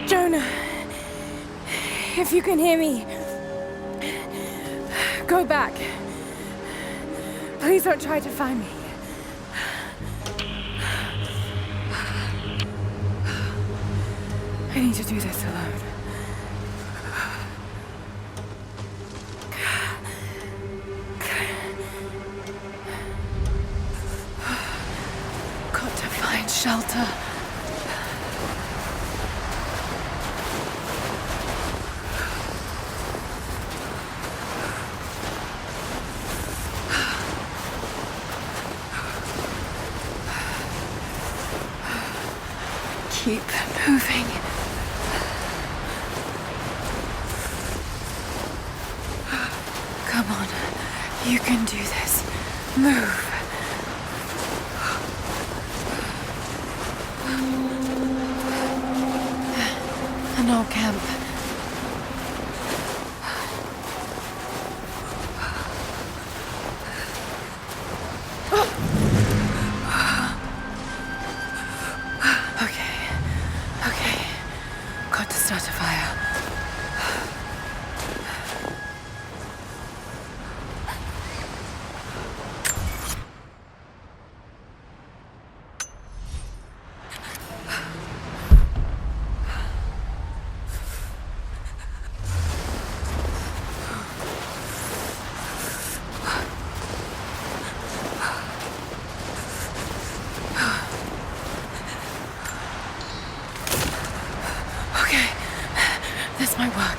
Jonah, if you can hear me, go back. Please don't try to find me. I need to do this alone. Got to find shelter. Keep moving. Come on, you can do this. Move. An old camp. Okay. Got to start a fire. This might work.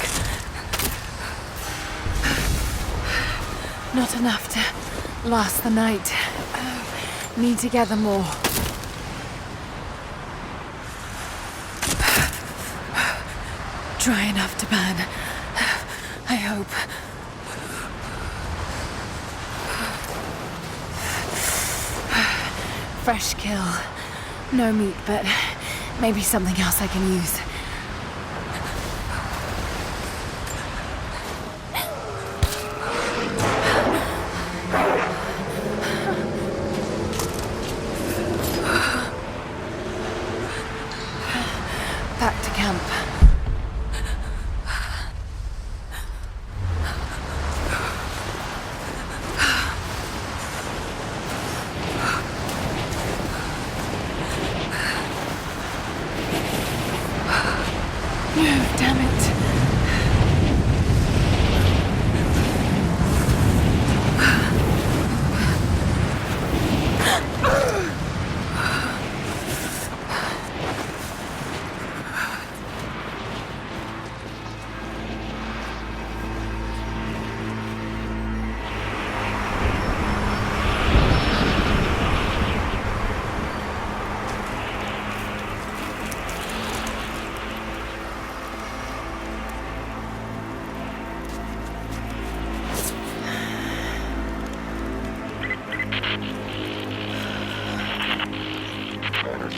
Not enough to last the night. Need to gather more. Dry enough to burn. I hope. Fresh kill. No meat, but maybe something else I can use. Back to camp. No, damn it.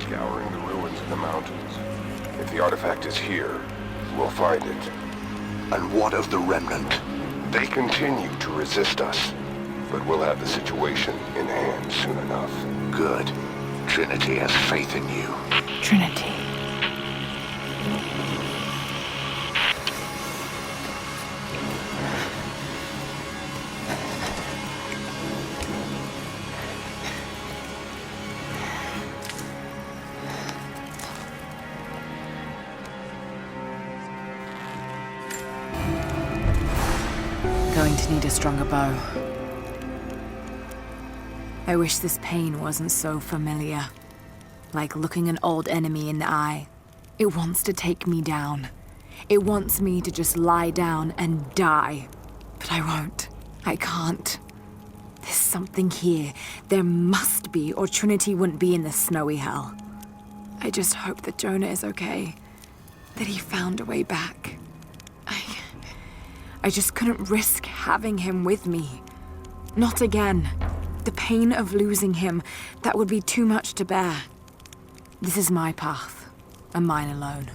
Scouring the ruins of the mountains. If the artifact is here, we'll find it. And what of the remnant? They continue to resist us, but we'll have the situation in hand soon enough. Good. Trinity has faith in you. Trinity. Going to need a stronger bow. I wish this pain wasn't so familiar. Like looking an old enemy in the eye. It wants to take me down. It wants me to just lie down and die. But I won't. I can't. There's something here. There must be, or Trinity wouldn't be in this snowy hell. I just hope that Jonah is okay. That he found a way back. I just couldn't risk having him with me. Not again. The pain of losing him, that would be too much to bear. This is my path, and mine alone.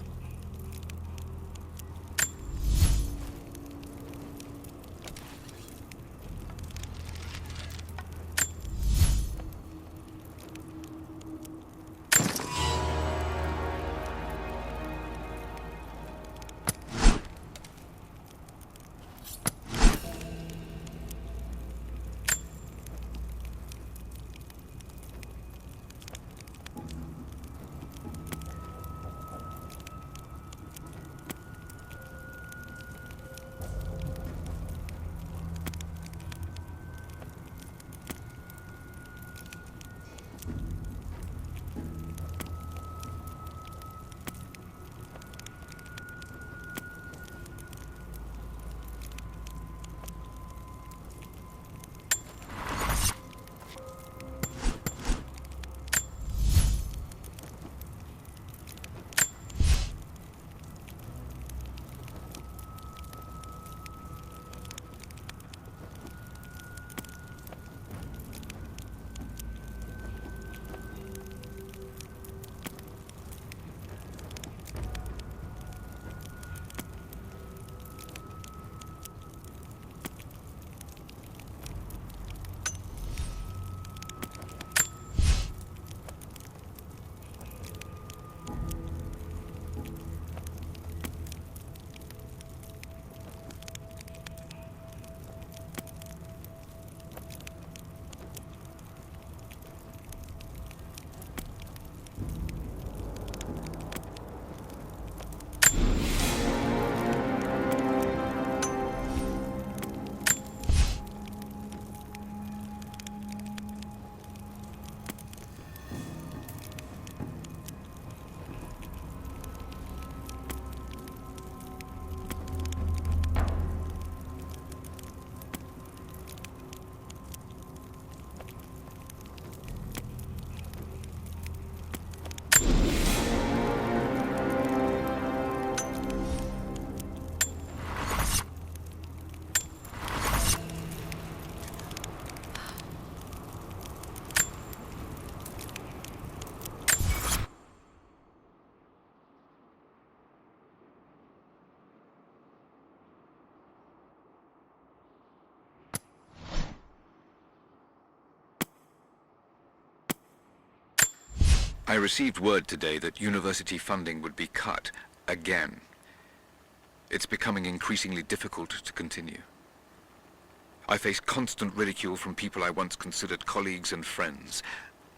I received word today that university funding would be cut again. It's becoming increasingly difficult to continue. I face constant ridicule from people I once considered colleagues and friends.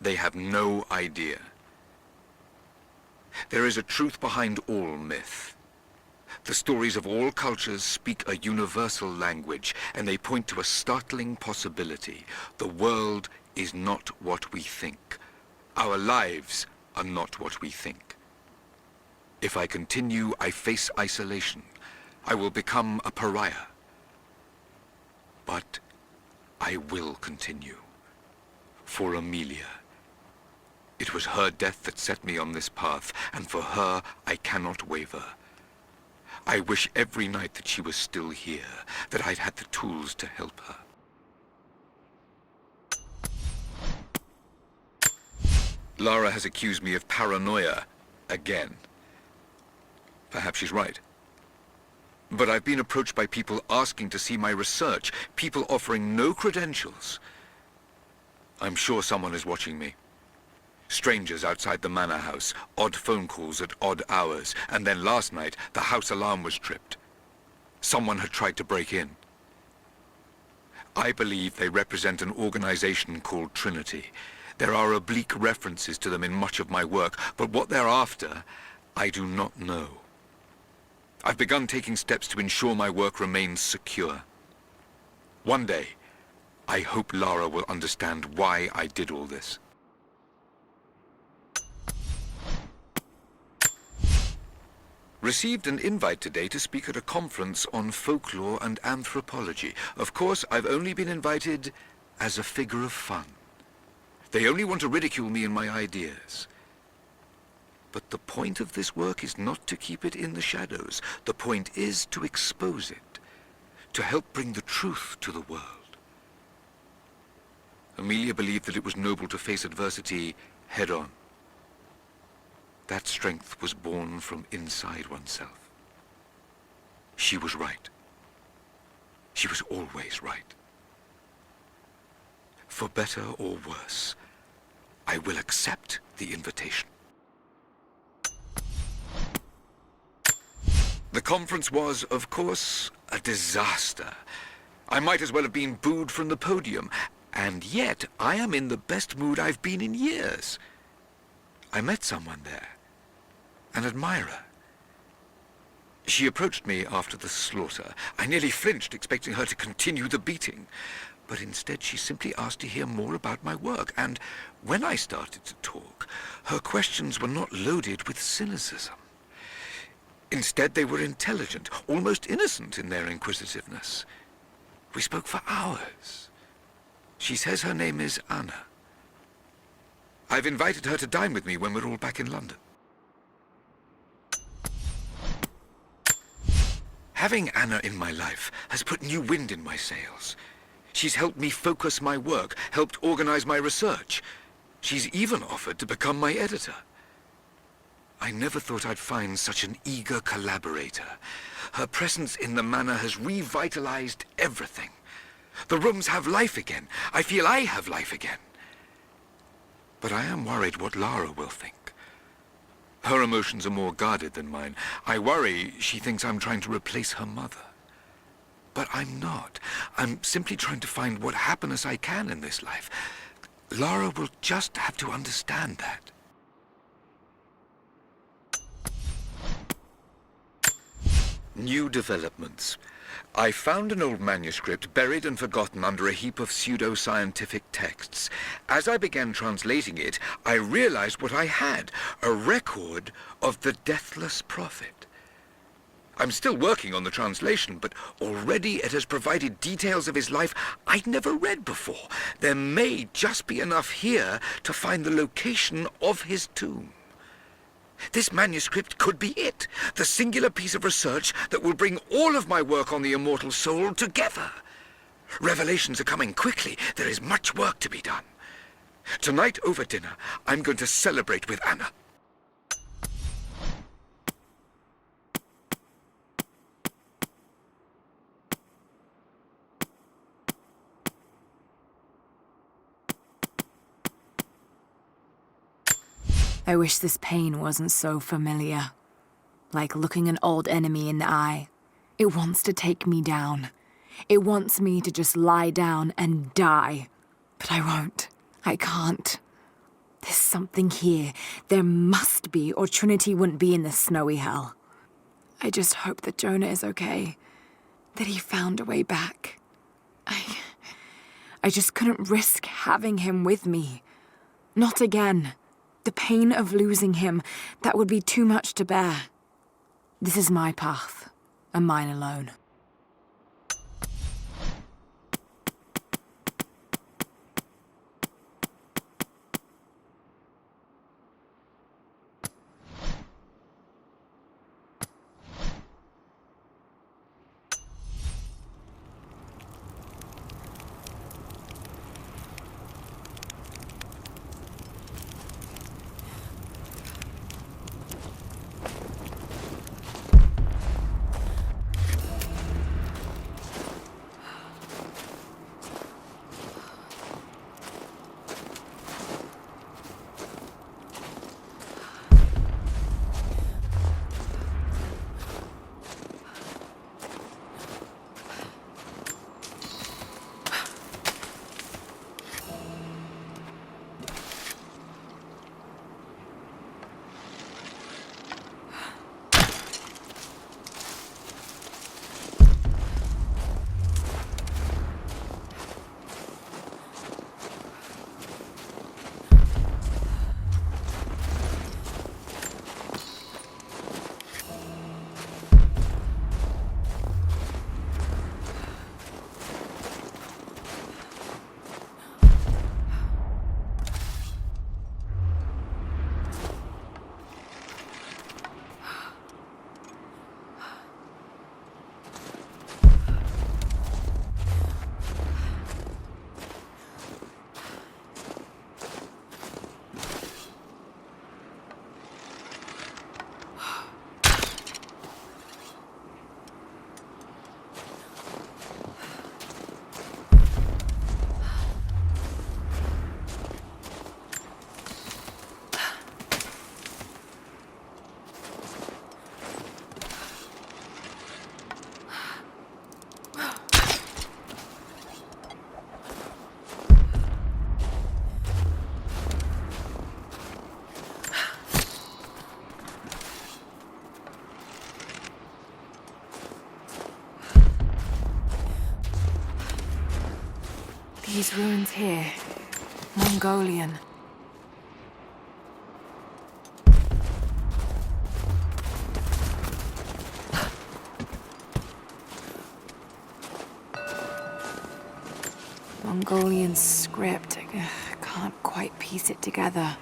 They have no idea. There is a truth behind all myth. The stories of all cultures speak a universal language, and they point to a startling possibility. The world is not what we think. Our lives are not what we think. If I continue, I face isolation. I will become a pariah. But I will continue. For Amelia. It was her death that set me on this path, and for her I cannot waver. I wish every night that she was still here, that I'd had the tools to help her. Lara has accused me of paranoia again. Perhaps she's right. But I've been approached by people asking to see my research, people offering no credentials. I'm sure someone is watching me. Strangers outside the manor house, odd phone calls at odd hours, and then last night, the house alarm was tripped. Someone had tried to break in. I believe they represent an organization called Trinity. There are oblique references to them in much of my work, but what they're after, I do not know. I've begun taking steps to ensure my work remains secure. One day, I hope Lara will understand why I did all this. Received an invite today to speak at a conference on folklore and anthropology. Of course, I've only been invited as a figure of fun. They only want to ridicule me and my ideas. But the point of this work is not to keep it in the shadows. The point is to expose it, to help bring the truth to the world. Amelia believed that it was noble to face adversity head-on. That strength was born from inside oneself. She was right. She was always right. For better or worse, I will accept the invitation. The conference was, of course, a disaster. I might as well have been booed from the podium, and yet I am in the best mood I've been in years. I met someone there, an admirer. She approached me after the slaughter. I nearly flinched, expecting her to continue the beating. But instead she simply asked to hear more about my work, and when I started to talk, her questions were not loaded with cynicism. Instead, they were intelligent, almost innocent in their inquisitiveness. We spoke for hours. She says her name is Anna. I've invited her to dine with me when we're all back in London. Having Anna in my life has put new wind in my sails. She's helped me focus my work, helped organize my research. She's even offered to become my editor. I never thought I'd find such an eager collaborator. Her presence in the manor has revitalized everything. The rooms have life again. I feel I have life again. But I am worried what Lara will think. Her emotions are more guarded than mine. I worry she thinks I'm trying to replace her mother. But I'm not. I'm simply trying to find what happiness I can in this life. Lara will just have to understand that. New developments. I found an old manuscript buried and forgotten under a heap of pseudo-scientific texts. As I began translating it, I realized what I had, a record of the Deathless Prophet. I'm still working on the translation, but already it has provided details of his life I'd never read before. There may just be enough here to find the location of his tomb. This manuscript could be it, the singular piece of research that will bring all of my work on the immortal soul together. Revelations are coming quickly. There is much work to be done. Tonight over dinner, I'm going to celebrate with Anna. I wish this pain wasn't so familiar. Like looking an old enemy in the eye. It wants to take me down. It wants me to just lie down and die. But I won't. I can't. There's something here. There must be, or Trinity wouldn't be in this snowy hell. I just hope that Jonah is okay. That he found a way back. I just couldn't risk having him with me. Not again. The pain of losing him, that would be too much to bear. This is my path, and mine alone. These ruins here, Mongolian. Mongolian script. I can't quite piece it together.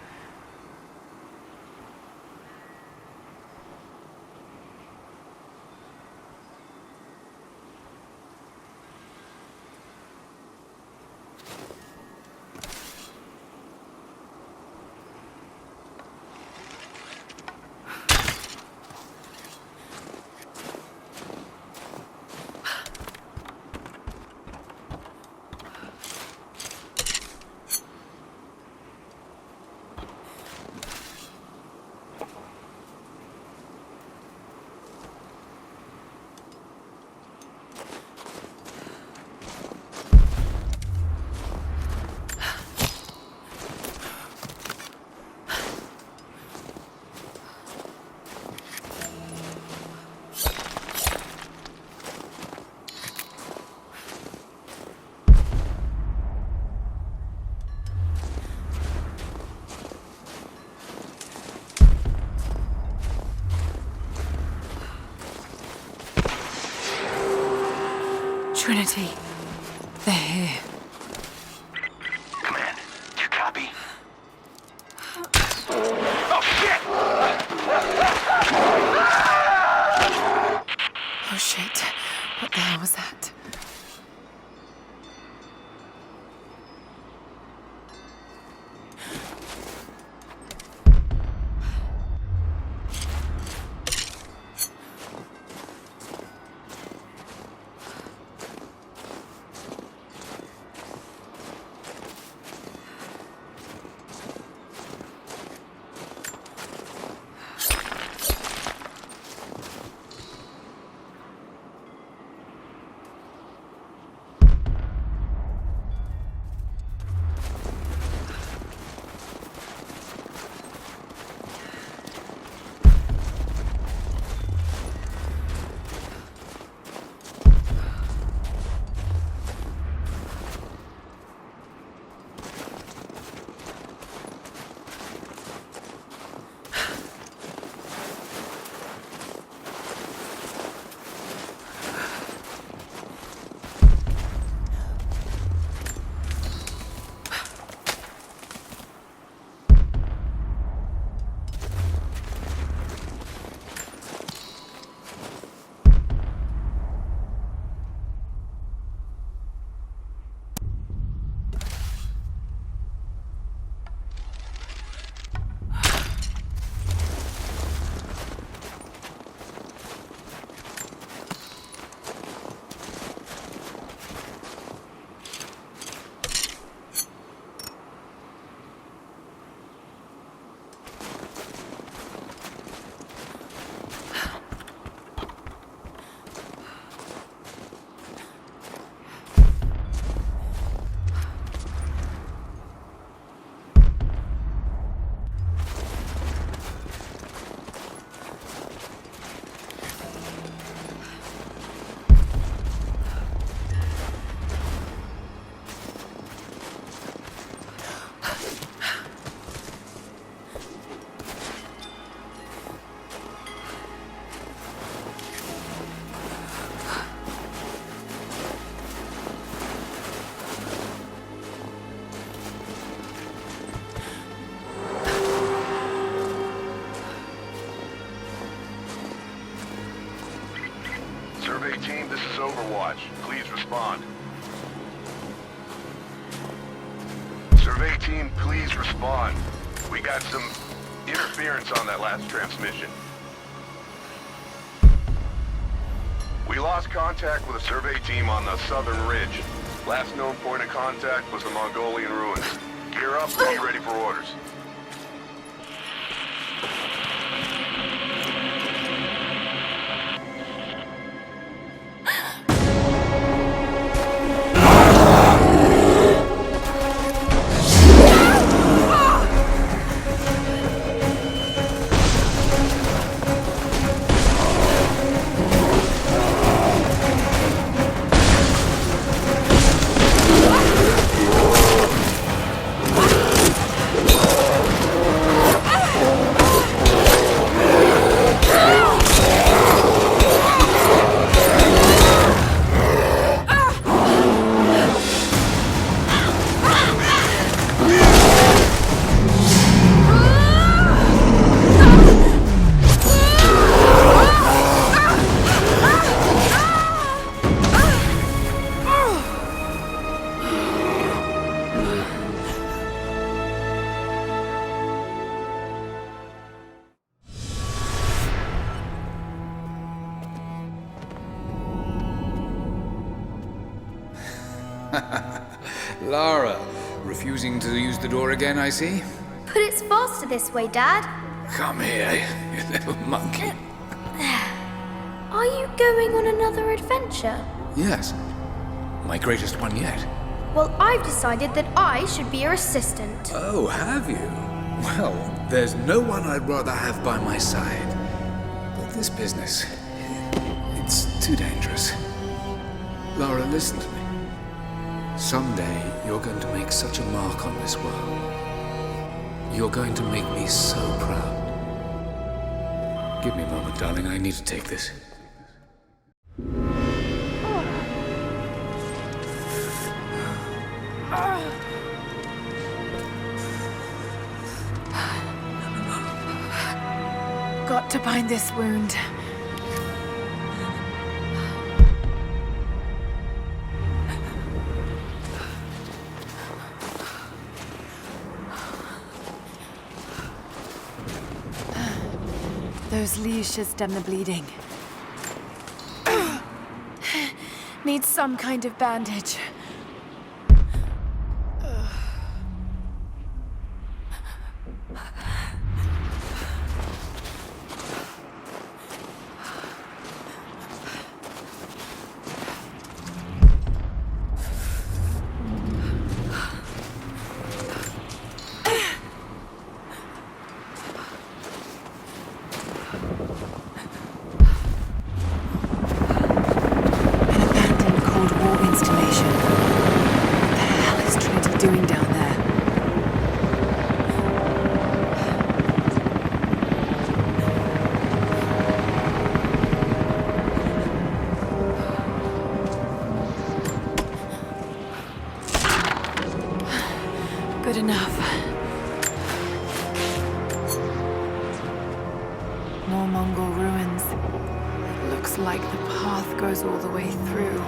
Trinity, they're here. Command, do you copy? Oh, shit! Oh shit, what the hell was that? Survey team, this is Overwatch. Please respond. Survey team, please respond. We got some interference on that last transmission. We lost contact with a survey team on the southern ridge. Last known point of contact was the Mongolian ruins. Gear up and be ready for orders. Lara, refusing to use the door again, I see? But it's faster this way, Dad. Come here, you little monkey. Are you going on another adventure? Yes, my greatest one yet. Well, I've decided that I should be your assistant. Oh, have you? Well, there's no one I'd rather have by my side. But this business, it's too dangerous. Lara, listen to me. Someday, you're going to make such a mark on this world. You're going to make me so proud. Give me a moment, darling. I need to take this. Got to bind this wound. Those leaves should stem the bleeding. Need some kind of bandage. Doing down there? Good enough. More Mongol ruins. Looks like the path goes all the way through.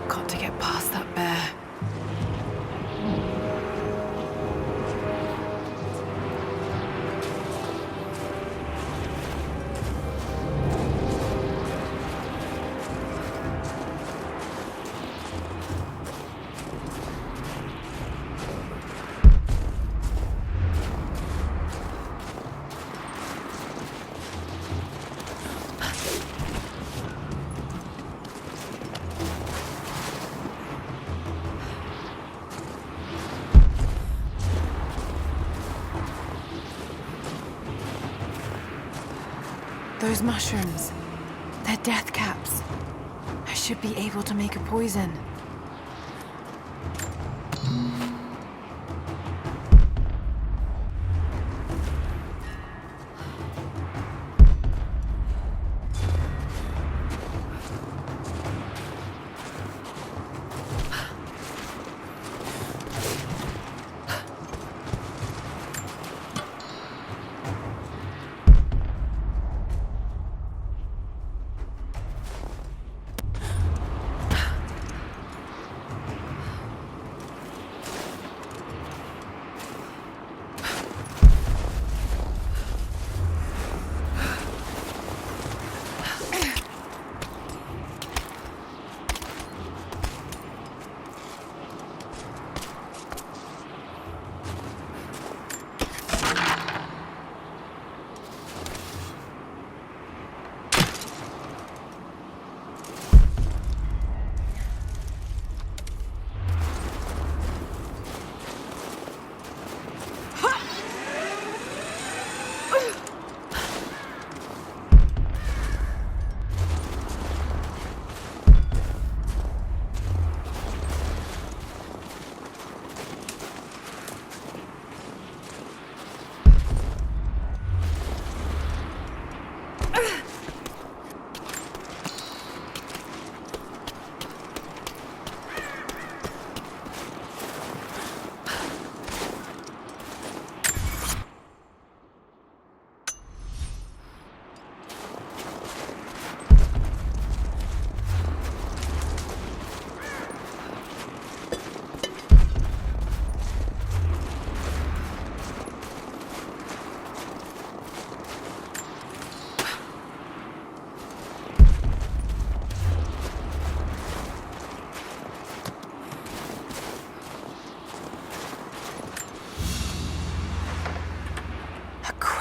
Got to get past that bear. Those mushrooms, they're death caps. I should be able to make a poison.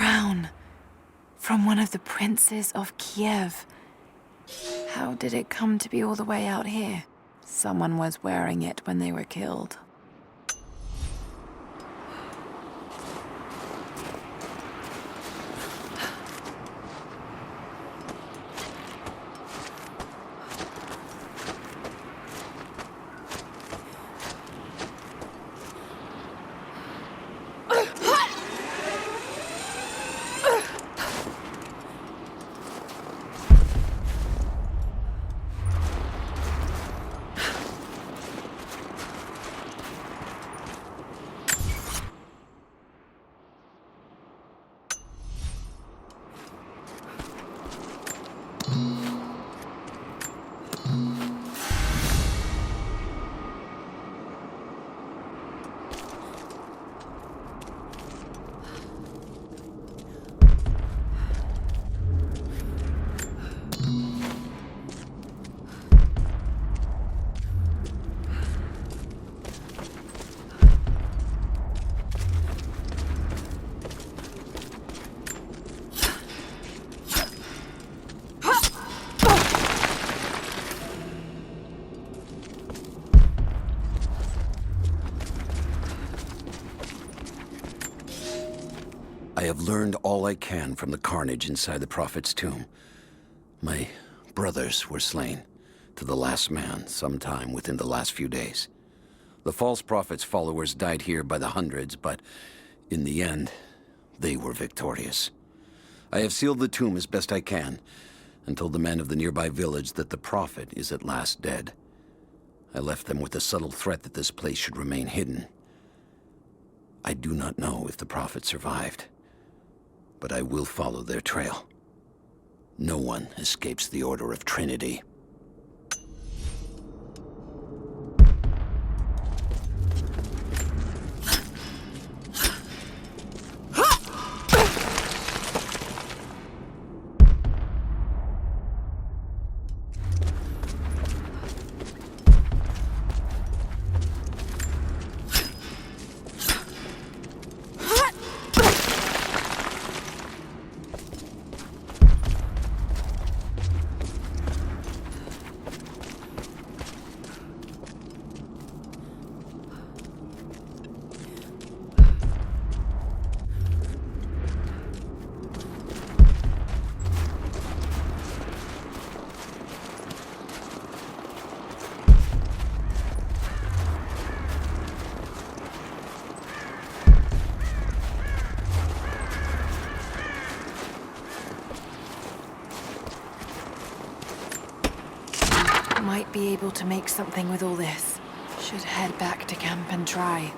crown. From one of the princes of Kiev. How did it come to be all the way out here? Someone was wearing it when they were killed. I have learned all I can from the carnage inside the Prophet's tomb. My brothers were slain, to the last man, sometime within the last few days. The false Prophet's followers died here by the hundreds, but in the end, they were victorious. I have sealed the tomb as best I can, and told the men of the nearby village that the Prophet is at last dead. I left them with the subtle threat that this place should remain hidden. I do not know if the Prophet survived, but I will follow their trail. No one escapes the Order of Trinity. Might be able to make something with all this. Should head back to camp and try.